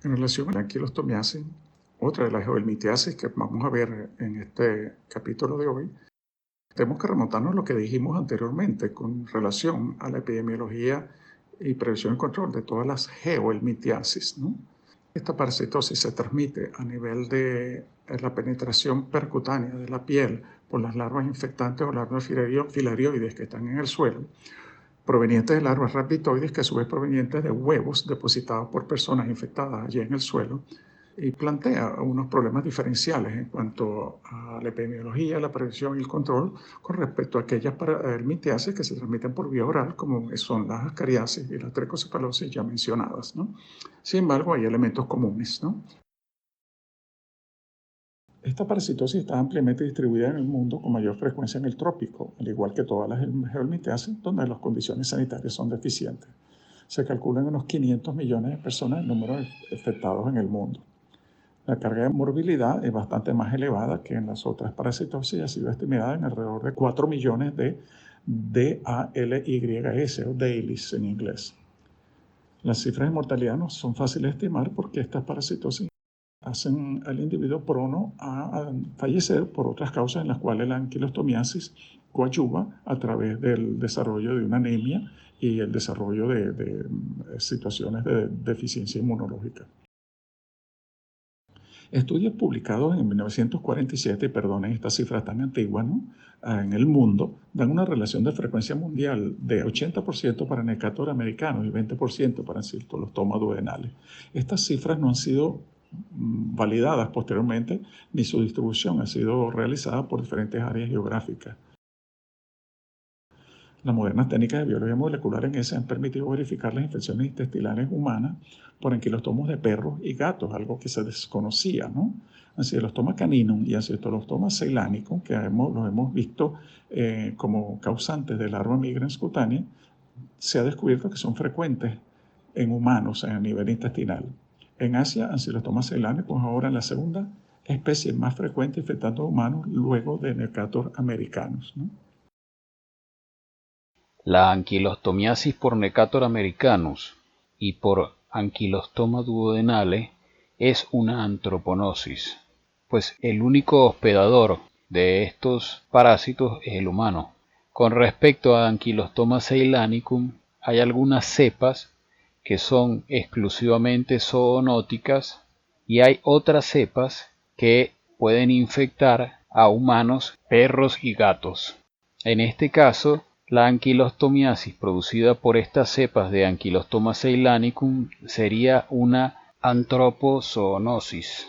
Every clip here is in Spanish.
En relación a la anquilostomiasis, otra de las geoelmitiasis que vamos a ver en este capítulo de hoy, tenemos que remontarnos a lo que dijimos anteriormente con relación a la epidemiología y prevención y control de todas las geoelmitiasis, ¿no? Esta parasitosis se transmite a nivel de la penetración percutánea de la piel por las larvas infectantes o larvas filarioides que están en el suelo, provenientes de larvas rhabditoides que a su vez provenientes de huevos depositados por personas infectadas allí en el suelo, y plantea unos problemas diferenciales en cuanto a la epidemiología, la prevención y el control con respecto a aquellas mitiasis que se transmiten por vía oral, como son las ascariasis y la tricocefalosis ya mencionadas, ¿no? Sin embargo, hay elementos comunes, ¿no? Esta parasitosis está ampliamente distribuida en el mundo con mayor frecuencia en el trópico, al igual que todas las geomitiasis, donde las condiciones sanitarias son deficientes. Se calculan unos 500 millones de personas el número de afectados en el mundo. La carga de morbilidad es bastante más elevada que en las otras parasitosis y ha sido estimada en alrededor de 4 millones de DALYS o DALYs en inglés. Las cifras de mortalidad no son fáciles de estimar porque estas parasitosis hacen al individuo prono a fallecer por otras causas en las cuales la anquilostomiasis coadyuva a través del desarrollo de una anemia y el desarrollo de situaciones de deficiencia inmunológica. Estudios publicados en 1947, perdonen estas cifras tan antiguas, ¿no? En el mundo, dan una relación de frecuencia mundial de 80% para necator americanos y 20% para encefalostomas duodenales. Estas cifras no han sido validadas posteriormente, ni su distribución ha sido realizada por diferentes áreas geográficas. Las modernas técnicas de biología molecular en ese han permitido verificar las infecciones intestinales humanas por anquilostomos de perros y gatos, algo que se desconocía, ¿no? Ancylostoma caninum y Ancylostoma ceylanicum, que los hemos visto como causantes de larva migrans cutánea, se ha descubierto que son frecuentes en humanos a nivel intestinal. En Asia, Ancylostoma ceylanicum es ahora la segunda especie más frecuente infectando a humanos luego de Necator americanus, ¿no? La anquilostomiasis por Necator americanus y por Ankylostoma duodenale es una antroponosis, pues el único hospedador de estos parásitos es el humano. Con respecto a Ankylostoma ceylanicum, hay algunas cepas que son exclusivamente zoonóticas y hay otras cepas que pueden infectar a humanos, perros y gatos. En este caso, la anquilostomiasis producida por estas cepas de Ankylostoma ceylanicum sería una antropozoonosis.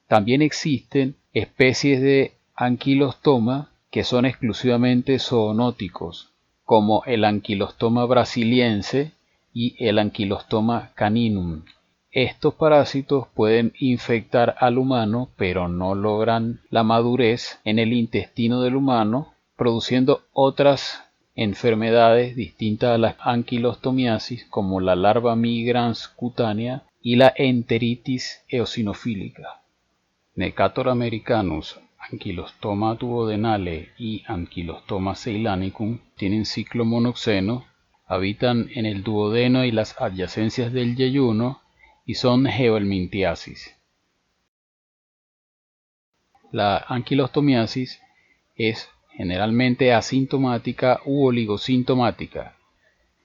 También existen especies de anquilostoma que son exclusivamente zoonóticos, como el Ankylostoma brasiliense y el Ankylostoma caninum. Estos parásitos pueden infectar al humano, pero no logran la madurez en el intestino del humano, produciendo otras enfermedades distintas a la anquilostomiasis, como la larva migrans cutánea y la enteritis eosinofílica. Necator americanus, Ankylostoma duodenale y Ankylostoma ceylanicum tienen ciclo monoxeno, habitan en el duodeno y las adyacencias del yeyuno y son geohelminthiasis. La anquilostomiasis es generalmente asintomática u oligosintomática.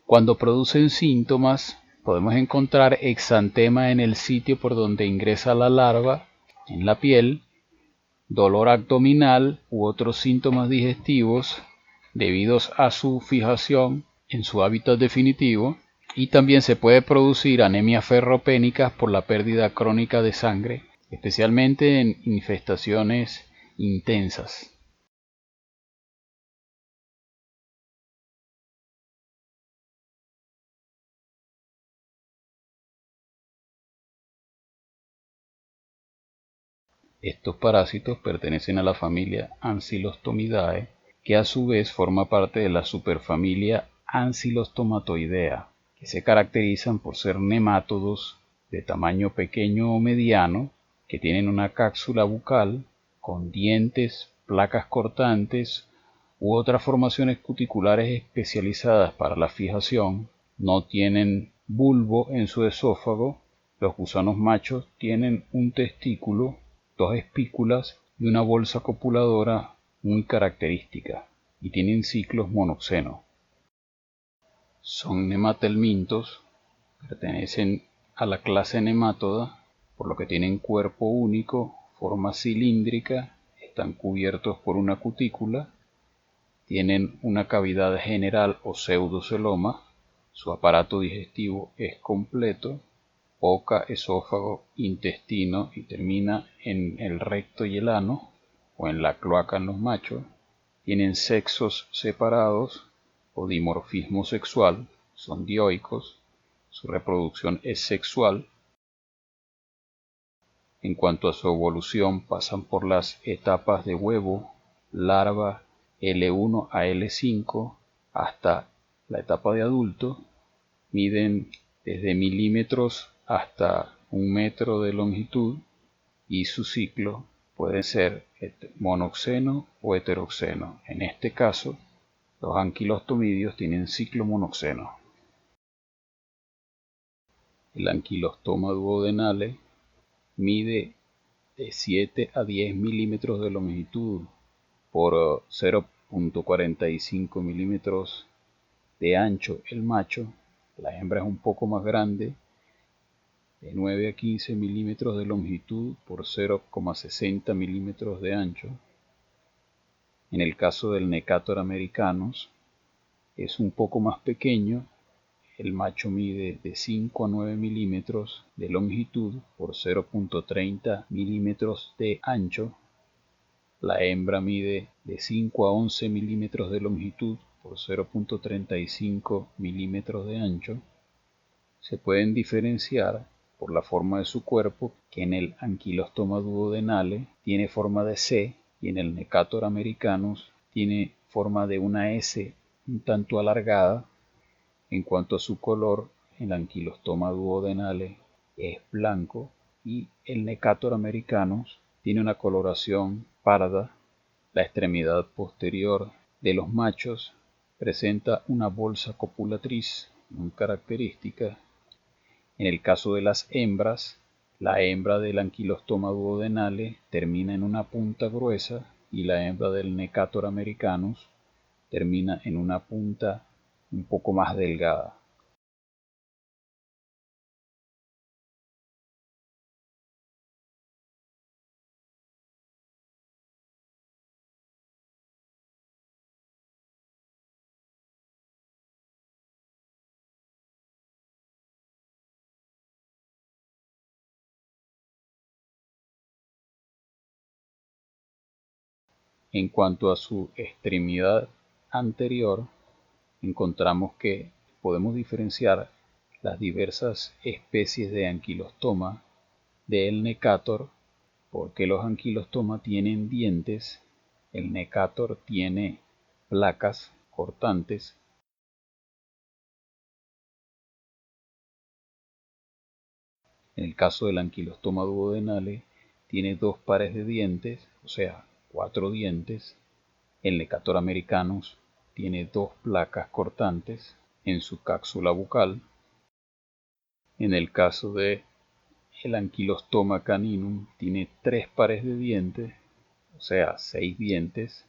Cuando producen síntomas, podemos encontrar exantema en el sitio por donde ingresa la larva, en la piel, dolor abdominal u otros síntomas digestivos debidos a su fijación en su hábitat definitivo, y también se puede producir anemias ferropénicas por la pérdida crónica de sangre, especialmente en infestaciones intensas. Estos parásitos pertenecen a la familia Ancylostomyidae, que a su vez forma parte de la superfamilia Ancylostomatoidea, que se caracterizan por ser nemátodos de tamaño pequeño o mediano, que tienen una cápsula bucal con dientes, placas cortantes u otras formaciones cuticulares especializadas para la fijación, no tienen bulbo en su esófago Los gusanos machos tienen un testículo, dos espículas y una bolsa copuladora muy característica, y tienen ciclos monoxenos. Son nematelmintos, pertenecen a la clase Nematoda, por lo que tienen cuerpo único, forma cilíndrica, están cubiertos por una cutícula, tienen una cavidad general o pseudoceloma, su aparato digestivo es completo, boca, esófago, intestino y termina en el recto y el ano, o en la cloaca en los machos, tienen sexos separados o dimorfismo sexual, son dioicos, su reproducción es sexual. En cuanto a su evolución, pasan por las etapas de huevo, larva, L1 a L5, hasta la etapa de adulto. Miden desde milímetros hasta 1 metro de longitud y su ciclo puede ser monoxeno o heteroxeno. En este caso, los anquilostomidios tienen ciclo monoxeno. El anquilostoma duodenale mide de 7 a 10 milímetros de longitud por 0.45 milímetros de ancho el macho. La hembra es un poco más grande, de 9 a 15 milímetros de longitud por 0,60 milímetros de ancho. En el caso del Necator americanus es un poco más pequeño. El macho mide de 5 a 9 milímetros de longitud por 0.30 milímetros de ancho. La hembra mide de 5 a 11 milímetros de longitud por 0.35 milímetros de ancho. Se pueden diferenciar por la forma de su cuerpo, que en el Anquilostoma duodenale tiene forma de C y en el Necator americanus tiene forma de una S un tanto alargada. En cuanto a su color, el Anquilostoma duodenale es blanco y el Necator americanus tiene una coloración parda. La extremidad posterior de los machos presenta una bolsa copulatriz muy característica. En el caso de las hembras, la hembra del Anquilostoma duodenale termina en una punta gruesa y la hembra del Necator americanus termina en una punta un poco más delgada. En cuanto a su extremidad anterior, encontramos que podemos diferenciar las diversas especies de anquilostoma del Necator, porque los anquilostoma tienen dientes, el Necator tiene placas cortantes. En el caso del Anquilostoma duodenale tiene 2 pares de dientes, o sea, 4 dientes. El Necator americanus tiene 2 placas cortantes en su cápsula bucal. En el caso de el Anquilostoma caninum tiene 3 pares de dientes, o sea, 6 dientes.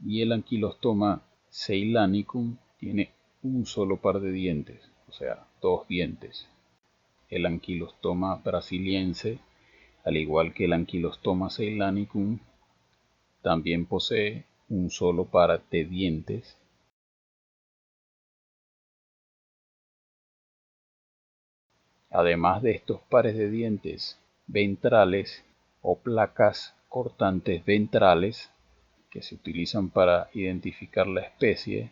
Y el Anquilostoma ceylanicum tiene un solo par de dientes, o sea, 2 dientes. El Anquilostoma brasiliense, al igual que el Anquilostoma ceylanicum, también posee un solo par de dientes. Además de estos pares de dientes ventrales o placas cortantes ventrales que se utilizan para identificar la especie,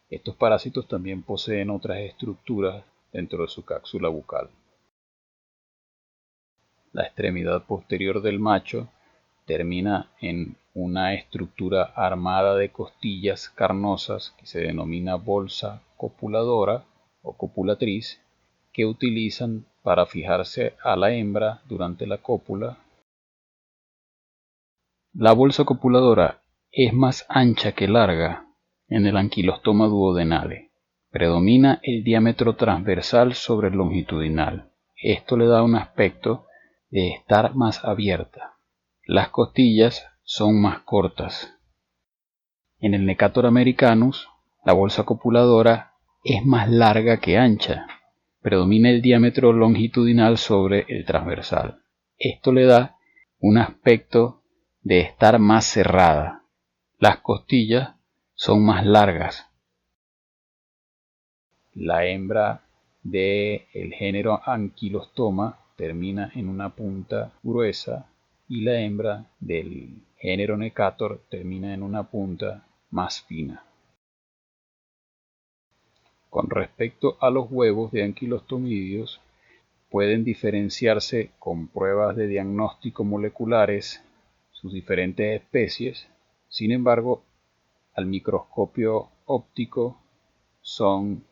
estos parásitos también poseen otras estructuras dentro de su cápsula bucal. La extremidad posterior del macho termina en una estructura armada de costillas carnosas que se denomina bolsa copuladora o copulatriz, que utilizan para fijarse a la hembra durante la cópula. La bolsa copuladora es más ancha que larga en el Anquilostoma duodenale. Predomina el diámetro transversal sobre el longitudinal. Esto le da un aspecto de estar más abierta. Las costillas son más cortas. En el Necator americanus, la bolsa copuladora es más larga que ancha. Predomina el diámetro longitudinal sobre el transversal. Esto le da un aspecto de estar más cerrada. Las costillas son más largas. La hembra del género Ankylostoma termina en una punta gruesa y la hembra del género Necator termina en una punta más fina. Con respecto a los huevos de Ankylostomidios, pueden diferenciarse con pruebas de diagnóstico moleculares sus diferentes especies. Sin embargo, al microscopio óptico son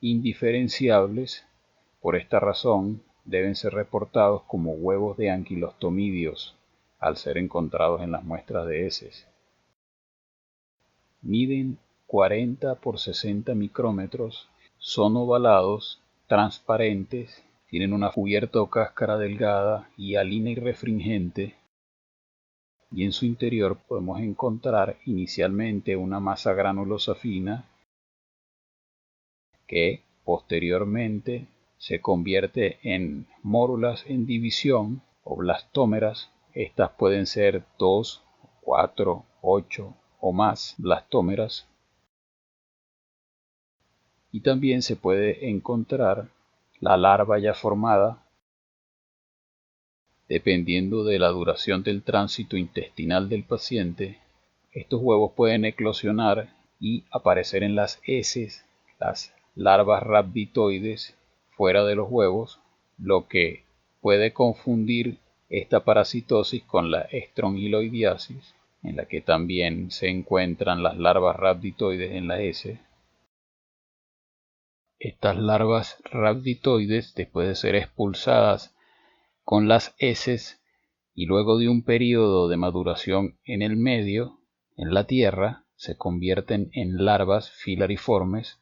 indiferenciables. Por esta razón, deben ser reportados como huevos de Ankylostomidios al ser encontrados en las muestras de heces. Miden 40 por 60 micrómetros, son ovalados, transparentes, tienen una cubierta o cáscara delgada, hialina y refringente, y en su interior podemos encontrar inicialmente una masa granulosa fina que posteriormente se convierte en mórulas en división o blastómeras. Estas pueden ser 2, 4, 8 o más blastómeras. Y también se puede encontrar la larva ya formada, dependiendo de la duración del tránsito intestinal del paciente. Estos huevos pueden eclosionar y aparecer en las heces, las larvas rhabditoides fuera de los huevos, lo que puede confundir esta parasitosis con la estrongiloidiasis, en la que también se encuentran las larvas rhabditoides en la heces. Estas larvas rhabditoides, después de ser expulsadas con las heces y luego de un periodo de maduración en el medio, en la tierra, se convierten en larvas filariformes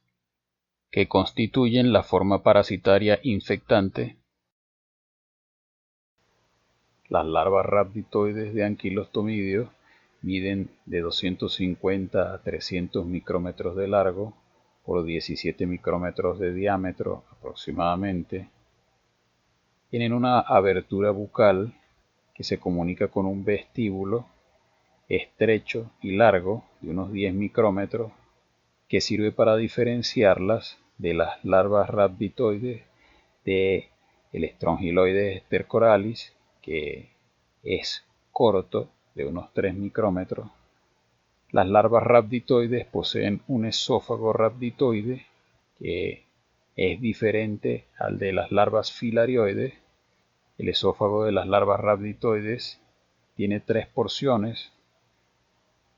que constituyen la forma parasitaria infectante. Las larvas rhabditoides de Ankylostomidios miden de 250 a 300 micrómetros de largo por 17 micrómetros de diámetro aproximadamente. Tienen una abertura bucal que se comunica con un vestíbulo estrecho y largo de unos 10 micrómetros que sirve para diferenciarlas de las larvas rhabditoides de el Strongyloides stercoralis, que es corto, de unos 3 micrómetros. Las larvas rhabditoides poseen un esófago rhabditoide que es diferente al de las larvas filarioides. El esófago de las larvas rhabditoides tiene 3 porciones: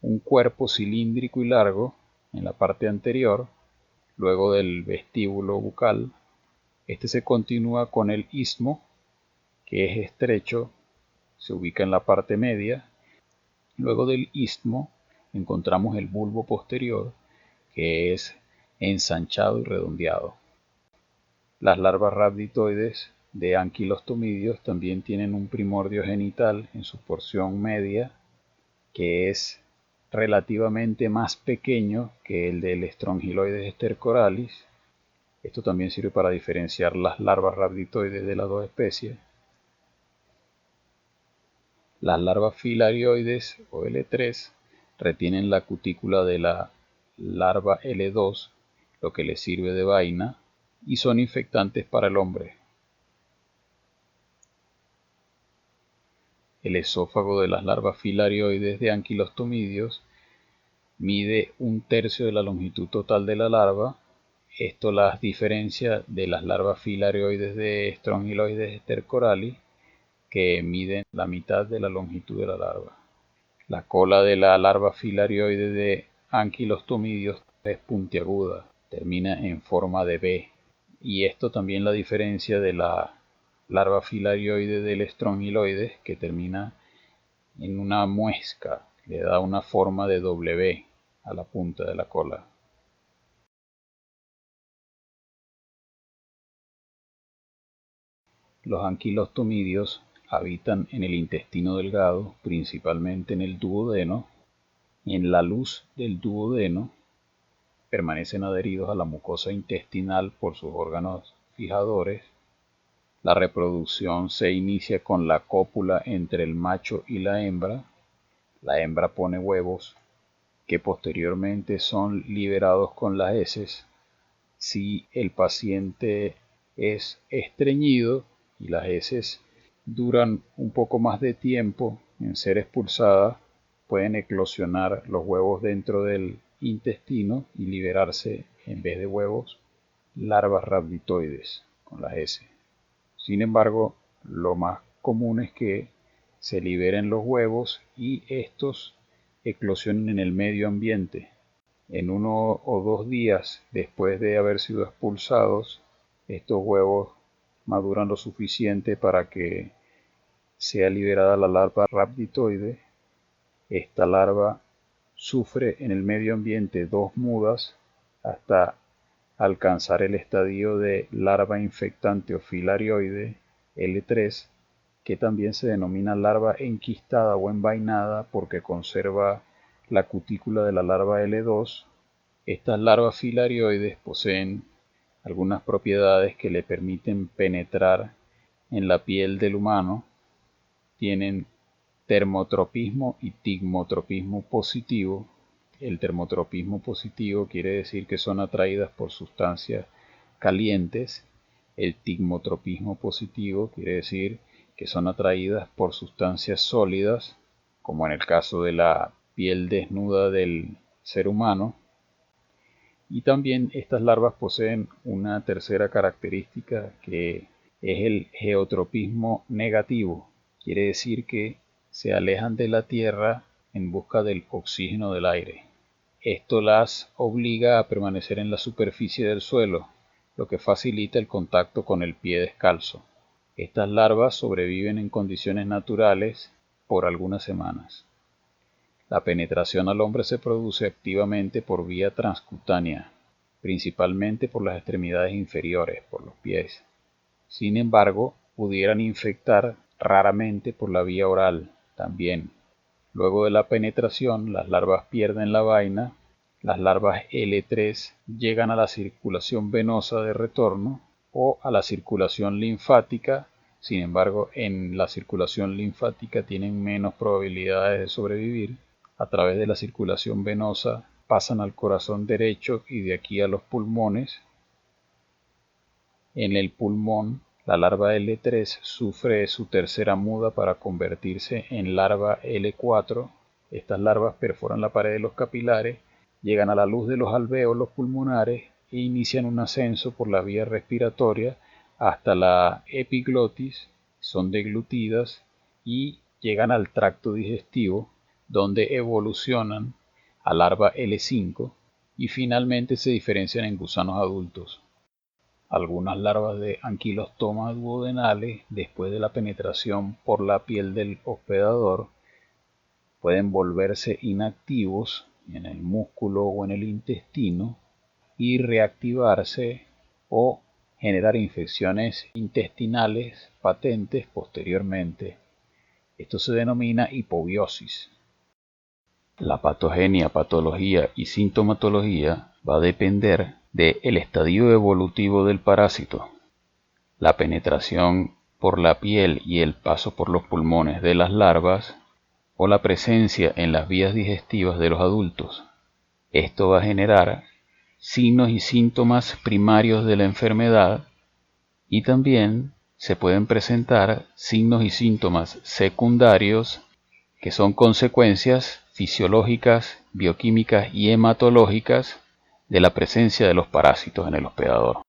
un cuerpo cilíndrico y largo en la parte anterior, luego del vestíbulo bucal. Este se continúa con el istmo, que es estrecho, se ubica en la parte media. Luego del istmo encontramos el bulbo posterior, que es ensanchado y redondeado. Las larvas rhabditoides de Ankylostomidios también tienen un primordio genital en su porción media, que es relativamente más pequeño que el del Strongyloides stercoralis. Esto también sirve para diferenciar las larvas rhabditoides de las dos especies. Las larvas filarioides o L3 retienen la cutícula de la larva L2, lo que les sirve de vaina, y son infectantes para el hombre. El esófago de las larvas filarioides de Ankylostomidios mide 1/3 de la longitud total de la larva. Esto las diferencia de las larvas filarioides de Strongyloides stercoralis, que miden la mitad de la longitud de la larva. La cola de la larva filarioide de Ankylostomidios es puntiaguda, termina en forma de V, y esto también la diferencia de la larva filarioide del Strongyloides, que termina en una muesca, le da una forma de W a la punta de la cola. Los anquilostomidios habitan en el intestino delgado, principalmente en el duodeno. En la luz del duodeno permanecen adheridos a la mucosa intestinal por sus órganos fijadores. La reproducción se inicia con la cópula entre el macho y la hembra. La hembra pone huevos que posteriormente son liberados con las heces. Si el paciente es estreñido y las heces duran un poco más de tiempo en ser expulsadas, pueden eclosionar los huevos dentro del intestino y liberarse, en vez de huevos, larvas rhabditoides con las heces. Sin embargo, lo más común es que se liberen los huevos y estos eclosionen en el medio ambiente. En 1 o 2 días después de haber sido expulsados, estos huevos maduran lo suficiente para que sea liberada la larva rhabditoide. Esta larva sufre en el medio ambiente 2 mudas hasta alcanzar el estadio de larva infectante o filarioide L3, que también se denomina larva enquistada o envainada porque conserva la cutícula de la larva L2. Estas larvas filarioides poseen algunas propiedades que le permiten penetrar en la piel del humano. Tienen termotropismo y tigmotropismo positivo. El termotropismo positivo quiere decir que son atraídas por sustancias calientes. El tigmotropismo positivo quiere decir que son atraídas por sustancias sólidas, como en el caso de la piel desnuda del ser humano. Y también estas larvas poseen una tercera característica, que es el geotropismo negativo. Quiere decir que se alejan de la tierra en busca del oxígeno del aire. Esto las obliga a permanecer en la superficie del suelo, lo que facilita el contacto con el pie descalzo. Estas larvas sobreviven en condiciones naturales por algunas semanas. La penetración al hombre se produce activamente por vía transcutánea, principalmente por las extremidades inferiores, por los pies. Sin embargo, pudieran infectar raramente por la vía oral también. Luego de la penetración, las larvas pierden la vaina. Las larvas L3 llegan a la circulación venosa de retorno o a la circulación linfática. Sin embargo, en la circulación linfática tienen menos probabilidades de sobrevivir. A través de la circulación venosa pasan al corazón derecho y de aquí a los pulmones. En el pulmón, la larva L3 sufre su tercera muda para convertirse en larva L4. Estas larvas perforan la pared de los capilares, llegan a la luz de los alvéolos pulmonares e inician un ascenso por la vía respiratoria hasta la epiglotis. Son deglutidas y llegan al tracto digestivo, donde evolucionan a larva L5 y finalmente se diferencian en gusanos adultos. Algunas larvas de anquilostoma duodenales, después de la penetración por la piel del hospedador, pueden volverse inactivos en el músculo o en el intestino y reactivarse o generar infecciones intestinales patentes posteriormente. Esto se denomina hipobiosis. La patogenia, patología y sintomatología va a depender del estadio evolutivo del parásito. La penetración por la piel y el paso por los pulmones de las larvas o la presencia en las vías digestivas de los adultos. Esto va a generar signos y síntomas primarios de la enfermedad y también se pueden presentar signos y síntomas secundarios que son consecuencias fisiológicas, bioquímicas y hematológicas de la presencia de los parásitos en el hospedador.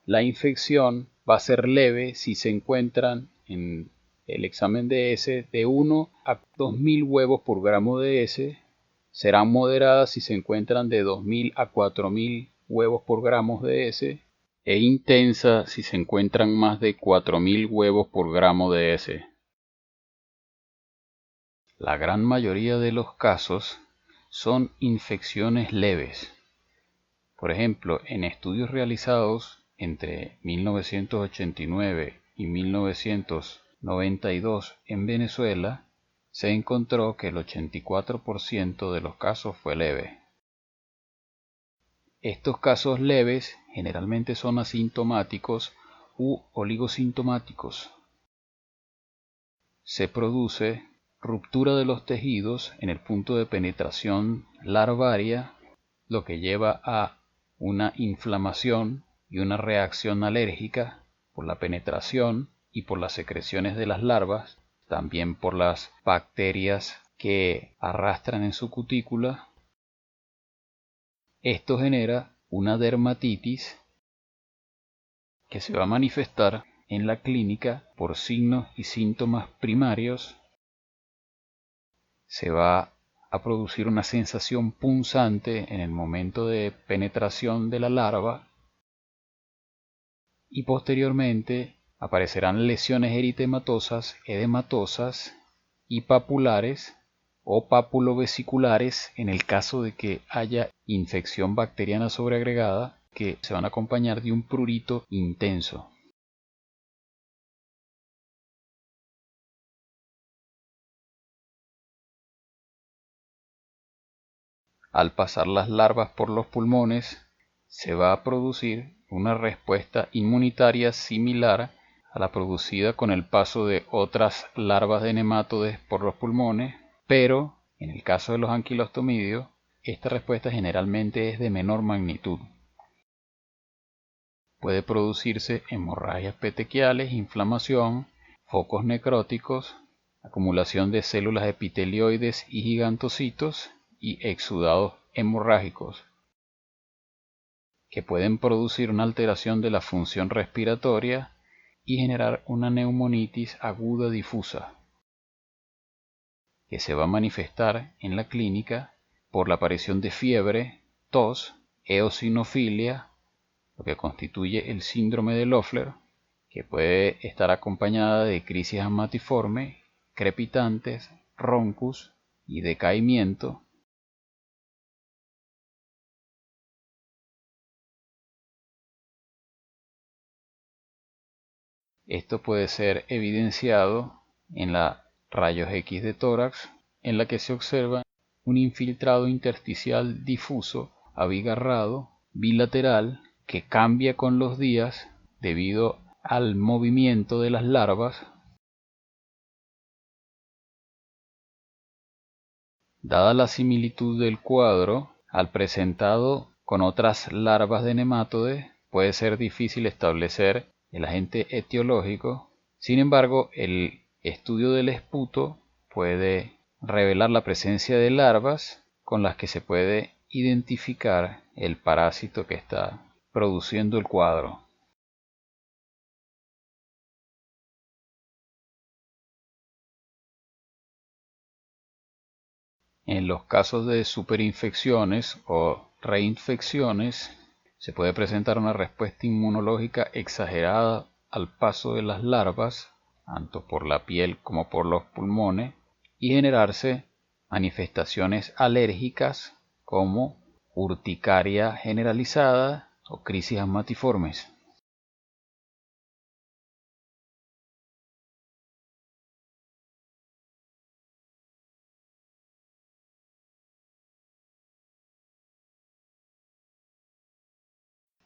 La infección va a ser leve si se encuentran en el examen de heces de 1 a 2.000 huevos por gramo de heces. Serán moderadas si se encuentran de 2.000 a 4.000 huevos por gramo de heces, e intensa si se encuentran más de 4.000 huevos por gramo de heces. La gran mayoría de los casos son infecciones leves. Por ejemplo, en estudios realizados entre 1989 y 1992 en Venezuela, se encontró que el 84% de los casos fue leve. Estos casos leves generalmente son asintomáticos u oligosintomáticos. Se produce ruptura de los tejidos en el punto de penetración larvaria, lo que lleva a una inflamación y una reacción alérgica por la penetración y por las secreciones de las larvas, también por las bacterias que arrastran en su cutícula. Esto genera una dermatitis que se va a manifestar en la clínica por signos y síntomas primarios. Se va a producir una sensación punzante en el momento de penetración de la larva y posteriormente aparecerán lesiones eritematosas, edematosas y papulares o papulovesiculares en el caso de que haya infección bacteriana sobreagregada, que se van a acompañar de un prurito intenso. Al pasar las larvas por los pulmones, se va a producir una respuesta inmunitaria similar a la producida con el paso de otras larvas de nematodes por los pulmones, pero en el caso de los anquilostomidios, esta respuesta generalmente es de menor magnitud. Puede producirse hemorragias petequiales, inflamación, focos necróticos, acumulación de células epitelioides y gigantocitos y exudados hemorrágicos, que pueden producir una alteración de la función respiratoria y generar una neumonitis aguda difusa, que se va a manifestar en la clínica por la aparición de fiebre, tos, eosinofilia, lo que constituye el síndrome de Loeffler, que puede estar acompañada de crisis asmatiforme, crepitantes, roncus y decaimiento. Esto puede ser evidenciado en la rayos X de tórax, en la que se observa un infiltrado intersticial difuso, abigarrado, bilateral, que cambia con los días debido al movimiento de las larvas. Dada la similitud del cuadro al presentado con otras larvas de nematodes, puede ser difícil establecer el agente etiológico. Sin embargo, el estudio del esputo puede revelar la presencia de larvas con las que se puede identificar el parásito que está produciendo el cuadro. En los casos de superinfecciones o reinfecciones, se puede presentar una respuesta inmunológica exagerada al paso de las larvas, tanto por la piel como por los pulmones, y generarse manifestaciones alérgicas como urticaria generalizada o crisis asmatiformes.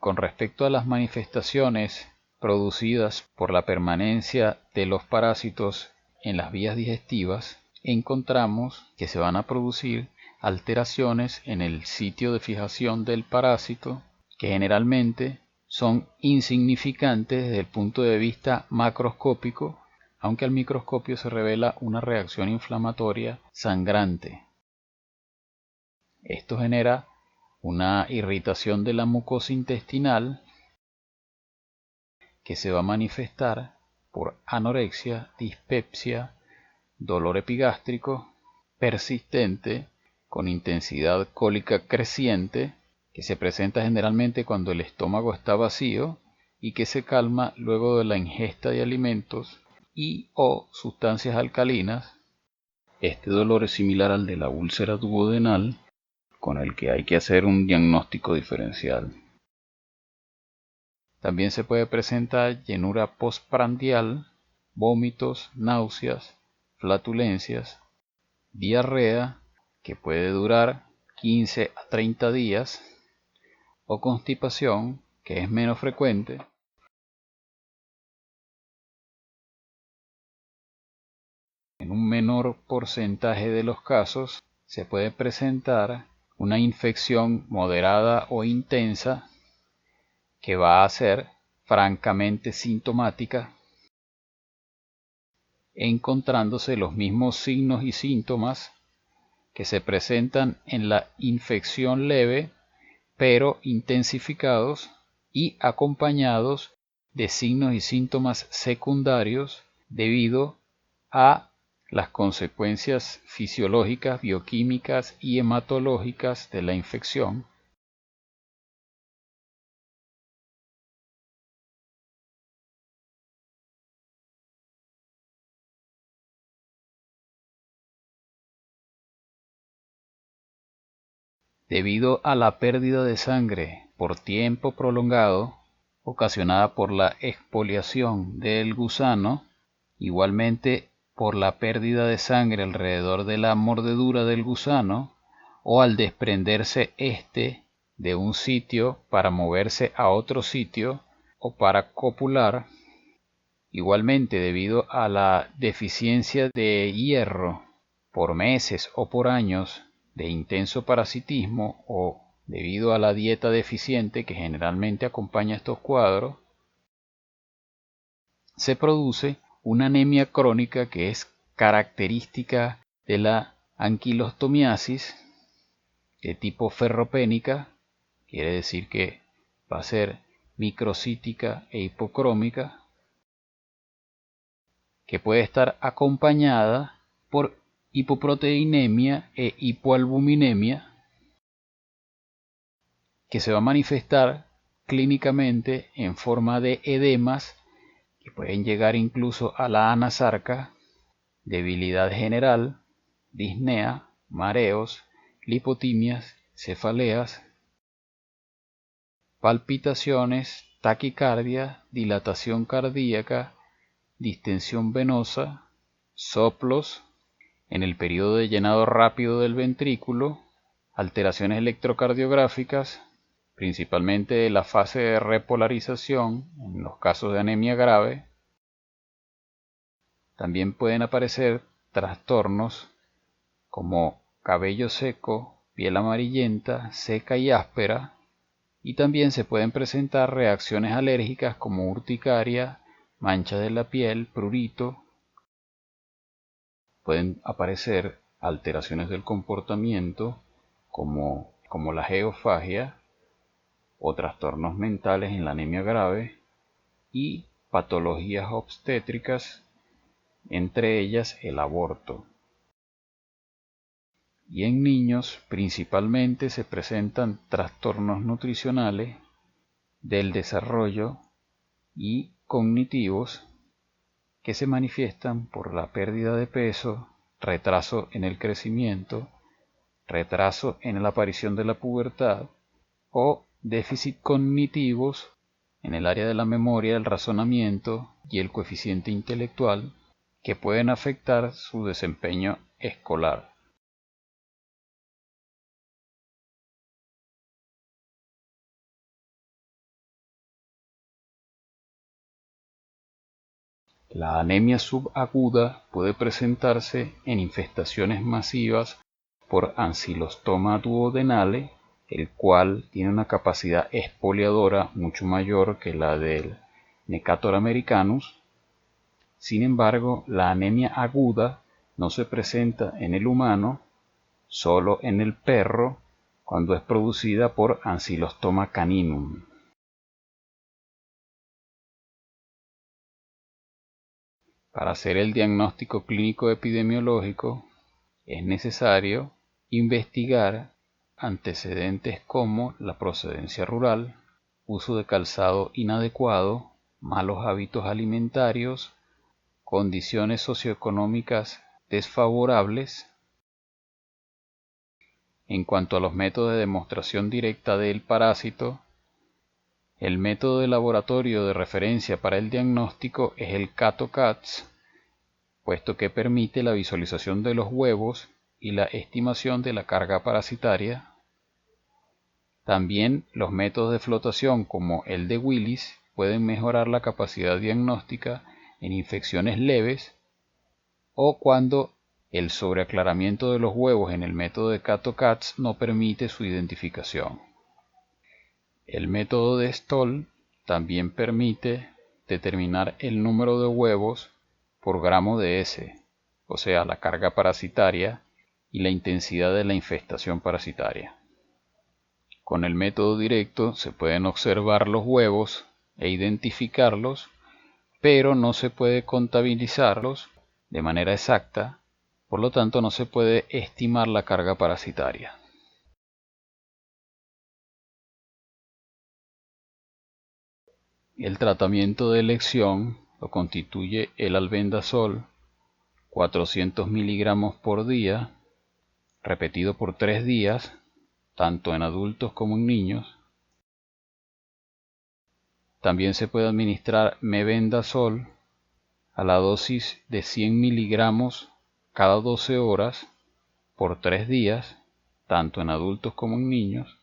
Con respecto a las manifestaciones producidas por la permanencia de los parásitos en las vías digestivas, encontramos que se van a producir alteraciones en el sitio de fijación del parásito, que generalmente son insignificantes desde el punto de vista macroscópico, aunque al microscopio se revela una reacción inflamatoria sangrante. Esto genera una irritación de la mucosa intestinal que se va a manifestar por anorexia, dispepsia, dolor epigástrico persistente con intensidad cólica creciente, que se presenta generalmente cuando el estómago está vacío y que se calma luego de la ingesta de alimentos y o sustancias alcalinas. Este dolor es similar al de la úlcera duodenal, con el que hay que hacer un diagnóstico diferencial. También se puede presentar llenura postprandial, vómitos, náuseas, flatulencias, diarrea, que puede durar 15 a 30 días, o constipación, que es menos frecuente. En un menor porcentaje de los casos se puede presentar una infección moderada o intensa que va a ser francamente sintomática, encontrándose los mismos signos y síntomas que se presentan en la infección leve, pero intensificados y acompañados de signos y síntomas secundarios debido a las consecuencias fisiológicas, bioquímicas y hematológicas de la infección. Debido a la pérdida de sangre por tiempo prolongado, ocasionada por la expoliación del gusano, igualmente por la pérdida de sangre alrededor de la mordedura del gusano, o al desprenderse éste de un sitio para moverse a otro sitio o para copular, igualmente debido a la deficiencia de hierro por meses o por años de intenso parasitismo o debido a la dieta deficiente que generalmente acompaña estos cuadros, se produce una anemia crónica que es característica de la anquilostomiasis de tipo ferropénica, quiere decir que va a ser microcítica e hipocrómica, que puede estar acompañada por hipoproteinemia e hipoalbuminemia, que se va a manifestar clínicamente en forma de edemas que pueden llegar incluso a la anasarca, debilidad general, disnea, mareos, lipotimias, cefaleas, palpitaciones, taquicardia, dilatación cardíaca, distensión venosa, soplos en el periodo de llenado rápido del ventrículo, alteraciones electrocardiográficas, principalmente de la fase de repolarización en los casos de anemia grave. También pueden aparecer trastornos como cabello seco, piel amarillenta, seca y áspera, y también se pueden presentar reacciones alérgicas como urticaria, manchas de la piel, prurito. Pueden aparecer alteraciones del comportamiento como la geofagia o trastornos mentales en la anemia grave y patologías obstétricas, entre ellas el aborto. Y en niños principalmente se presentan trastornos nutricionales del desarrollo y cognitivos que se manifiestan por la pérdida de peso, retraso en el crecimiento, retraso en la aparición de la pubertad o déficit cognitivos en el área de la memoria, el razonamiento y el coeficiente intelectual que pueden afectar su desempeño escolar. La anemia subaguda puede presentarse en infestaciones masivas por Ancylostoma duodenale, el cual tiene una capacidad expoliadora mucho mayor que la del Necator americanus. Sin embargo, la anemia aguda no se presenta en el humano, solo en el perro, cuando es producida por Ancylostoma caninum. Para hacer el diagnóstico clínico epidemiológico es necesario investigar antecedentes como la procedencia rural, uso de calzado inadecuado, malos hábitos alimentarios, condiciones socioeconómicas desfavorables En cuanto a los métodos de demostración directa del parásito, el método de laboratorio de referencia para el diagnóstico es el Kato-Cats, puesto que permite la visualización de los huevos y la estimación de la carga parasitaria. También los métodos de flotación como el de Willis pueden mejorar la capacidad diagnóstica en infecciones leves o cuando el sobreaclaramiento de los huevos en el método de Kato-Cats no permite su identificación. El método de Stoll también permite determinar el número de huevos por gramo de S, o sea, la carga parasitaria y la intensidad de la infestación parasitaria. Con el método directo se pueden observar los huevos e identificarlos, pero no se puede contabilizarlos de manera exacta, por lo tanto no se puede estimar la carga parasitaria. El tratamiento de elección lo constituye el albendazol, 400 miligramos por día, repetido por 3 días, tanto en adultos como en niños. También se puede administrar mebendazol a la dosis de 100 miligramos cada 12 horas por 3 días, tanto en adultos como en niños.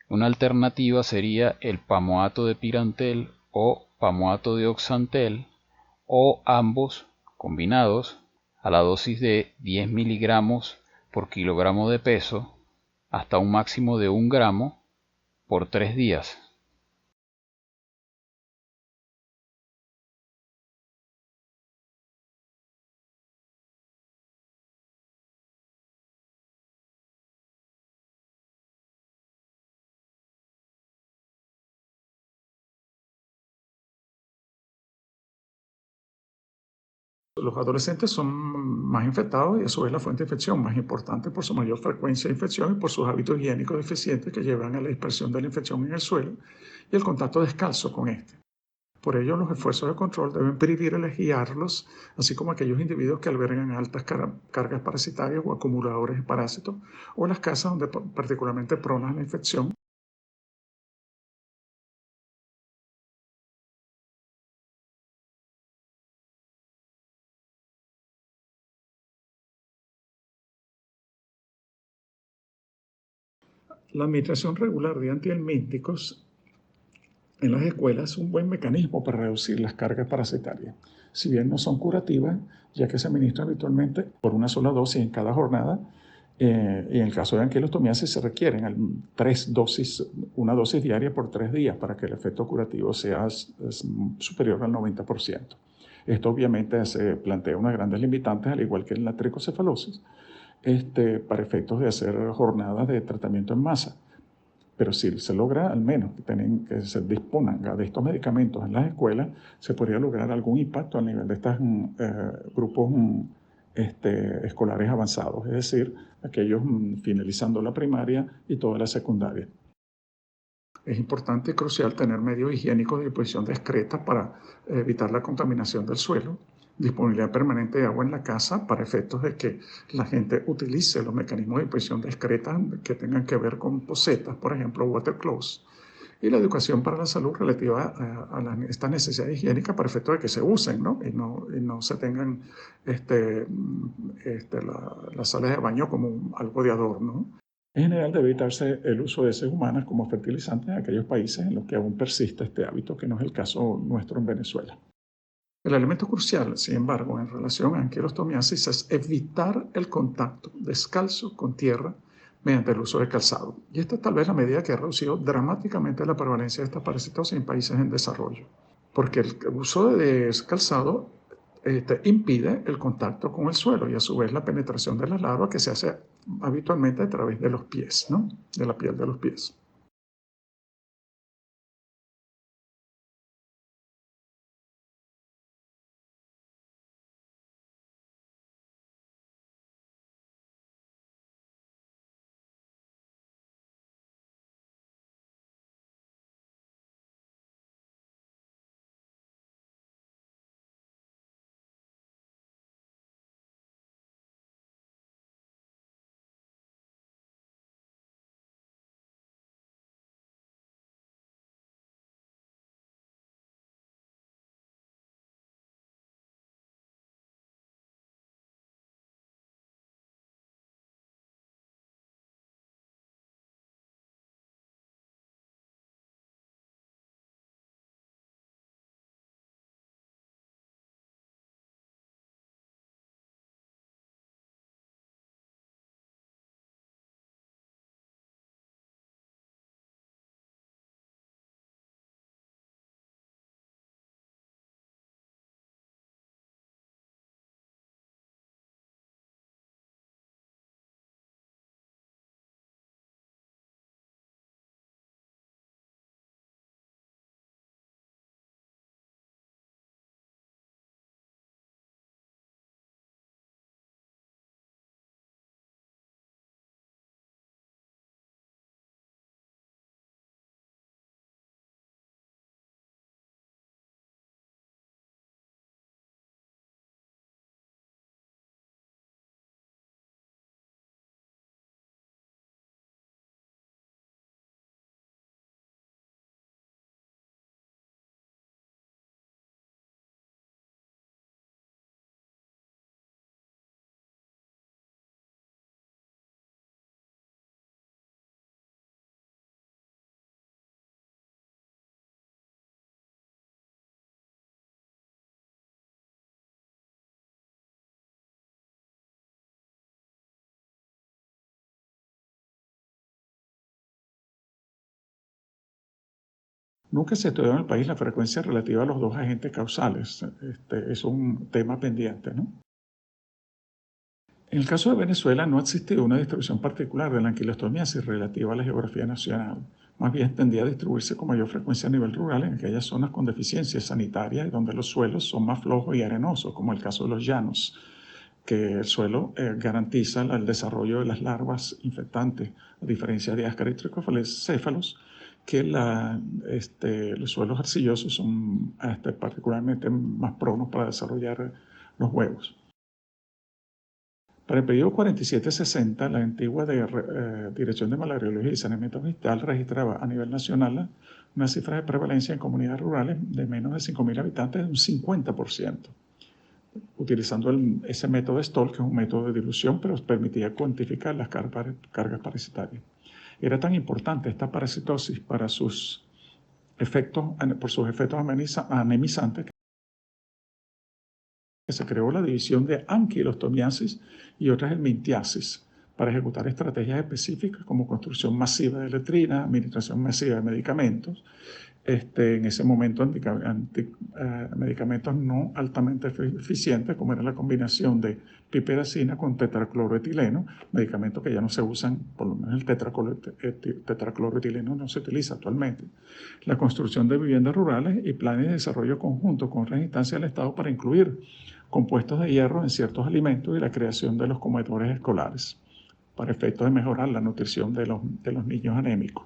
Una alternativa sería el pamoato de pirantel o pamoato de oxantel, o ambos combinados a la dosis de 10 miligramos por kilogramo de peso hasta un máximo de 1 gramo por 3 días. Los adolescentes son más infectados y a su vez la fuente de infección más importante por su mayor frecuencia de infección y por sus hábitos higiénicos deficientes que llevan a la dispersión de la infección en el suelo y el contacto descalzo con este. Por ello, los esfuerzos de control deben privilegiarlos, así como aquellos individuos que albergan altas cargas parasitarias o acumuladores de parásitos, o las casas donde particularmente pronas a la infección. La administración regular de antihelmínticos en las escuelas es un buen mecanismo para reducir las cargas parasitarias. Si bien no son curativas, ya que se administran habitualmente por una sola dosis en cada jornada, y en el caso de anquilostomiasis se requieren 3 dosis, una dosis diaria por 3 días para que el efecto curativo sea superior al 90%. Esto obviamente se plantea unas grandes limitantes, al igual que en la tricocefalosis, para efectos de hacer jornadas de tratamiento en masa. Pero si se logra, al menos que se dispongan de estos medicamentos en las escuelas, se podría lograr algún impacto a nivel de estos grupos escolares avanzados, es decir, aquellos finalizando la primaria y toda la secundaria. Es importante y crucial tener medios higiénicos de disposición discreta para evitar la contaminación del suelo, disponibilidad permanente de agua en la casa para efectos de que la gente utilice los mecanismos de disposición discreta que tengan que ver con posetas, por ejemplo, water close, y la educación para la salud relativa a estas necesidades higiénicas para efectos de que se usen, ¿no? Y no se tengan las salas de baño como algo de adorno. En general debe evitarse el uso de heces humanas como fertilizantes en aquellos países en los que aún persiste este hábito, que no es el caso nuestro en Venezuela. El elemento crucial, sin embargo, en relación a anquilostomiasis es evitar el contacto descalzo con tierra mediante el uso de calzado. Y esta es tal vez la medida que ha reducido dramáticamente la prevalencia de esta parasitosis en países en desarrollo, porque el uso de calzado impide el contacto con el suelo y a su vez la penetración de la larva que se hace habitualmente a través de los pies, ¿no? De la piel de los pies. Nunca se estudió en el país la frecuencia relativa a los dos agentes causales. Es un tema pendiente, ¿no? En el caso de Venezuela no existió una distribución particular de la anquilostomiasis relativa a la geografía nacional. Más bien tendía a distribuirse con mayor frecuencia a nivel rural en aquellas zonas con deficiencias sanitarias y donde los suelos son más flojos y arenosos, como el caso de los llanos, que el suelo garantiza el desarrollo de las larvas infectantes, a diferencia de Ascaris trichophalos, que los suelos arcillosos son particularmente más pronos para desarrollar los huevos. Para el periodo 47-60, la antigua Dirección de Malariología y Saneamiento Vegetal registraba a nivel nacional una cifra de prevalencia en comunidades rurales de menos de 5.000 habitantes de un 50%, utilizando ese método Stoll, que es un método de dilución, pero permitía cuantificar las cargas parasitarias. Era tan importante esta parasitosis por sus efectos anemizantes, que se creó la división de anquilostomiasis y otras helminthiasis para ejecutar estrategias específicas como construcción masiva de letrinas, administración masiva de medicamentos. En ese momento, medicamentos no altamente eficientes, como era la combinación de piperacina con tetracloroetileno, medicamentos que ya no se usan, por lo menos el tetracloroetileno no se utiliza actualmente. La construcción de viviendas rurales y planes de desarrollo conjunto con otras instancias del Estado para incluir compuestos de hierro en ciertos alimentos y la creación de los comedores escolares para efectos de mejorar la nutrición de los niños anémicos.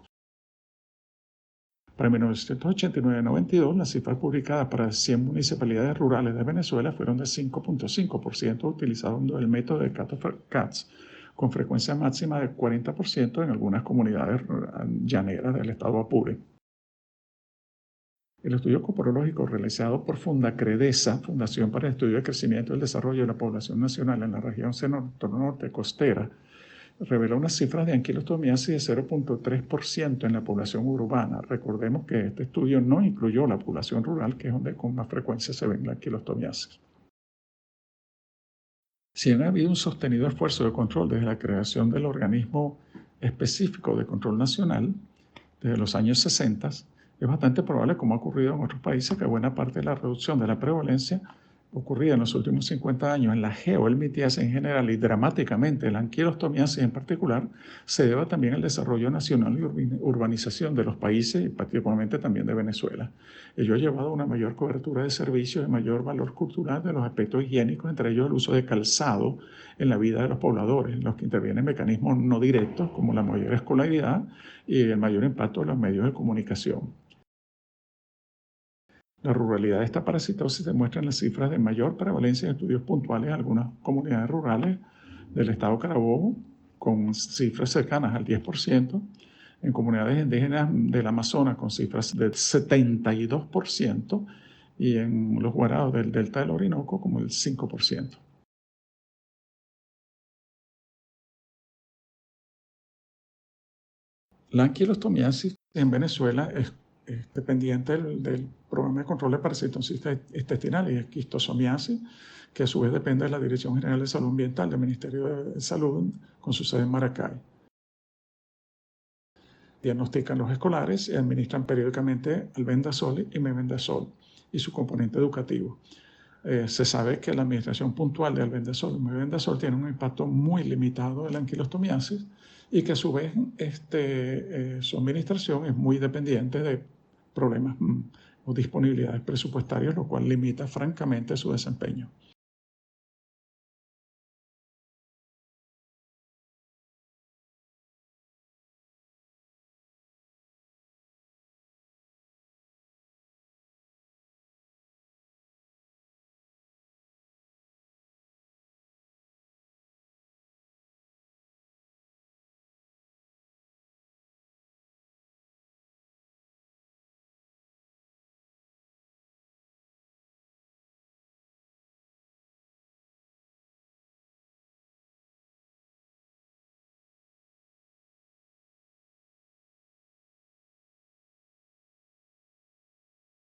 Para 1989-92, las cifras publicadas para 100 municipalidades rurales de Venezuela fueron de 5.5%, utilizando el método de CATS, con frecuencia máxima de 40% en algunas comunidades llaneras del estado Apure. El estudio coporológico realizado por Fundacredesa, Fundación para el Estudio del Crecimiento y el Desarrollo de la Población Nacional en la región centro-norte costera, reveló unas cifras de anquilostomiasis de 0.3% en la población urbana. Recordemos que este estudio no incluyó la población rural, que es donde con más frecuencia se ve la anquilostomiasis. Si bien ha habido un sostenido esfuerzo de control desde la creación del organismo específico de control nacional, desde los años 60, es bastante probable, como ha ocurrido en otros países, que buena parte de la reducción de la prevalencia ocurrida en los últimos 50 años en la geohelminthiasis en general y dramáticamente en la anquilostomiasis en particular, se deba también al desarrollo nacional y urbanización de los países y particularmente también de Venezuela. Ello ha llevado a una mayor cobertura de servicios y mayor valor cultural de los aspectos higiénicos, entre ellos el uso de calzado en la vida de los pobladores, en los que intervienen mecanismos no directos como la mayor escolaridad y el mayor impacto de los medios de comunicación. La ruralidad de esta parasitosis demuestra en las cifras de mayor prevalencia en estudios puntuales en algunas comunidades rurales del estado Carabobo, con cifras cercanas al 10%, en comunidades indígenas del Amazonas con cifras del 72% y en los guaraos del delta del Orinoco como el 5%. La anquilostomiasis en Venezuela es dependiente del programa de control de parasitosis intestinal y esquistosomiasis, que a su vez depende de la Dirección General de Salud Ambiental del Ministerio de Salud, con su sede en Maracay. Diagnostican los escolares y administran periódicamente albendazol y mebendazol y su componente educativo. Se sabe que la administración puntual de albendazol y mebendazol tiene un impacto muy limitado en la anquilostomiasis y que a su vez su administración es muy dependiente de problemas o disponibilidades presupuestarias, lo cual limita francamente su desempeño.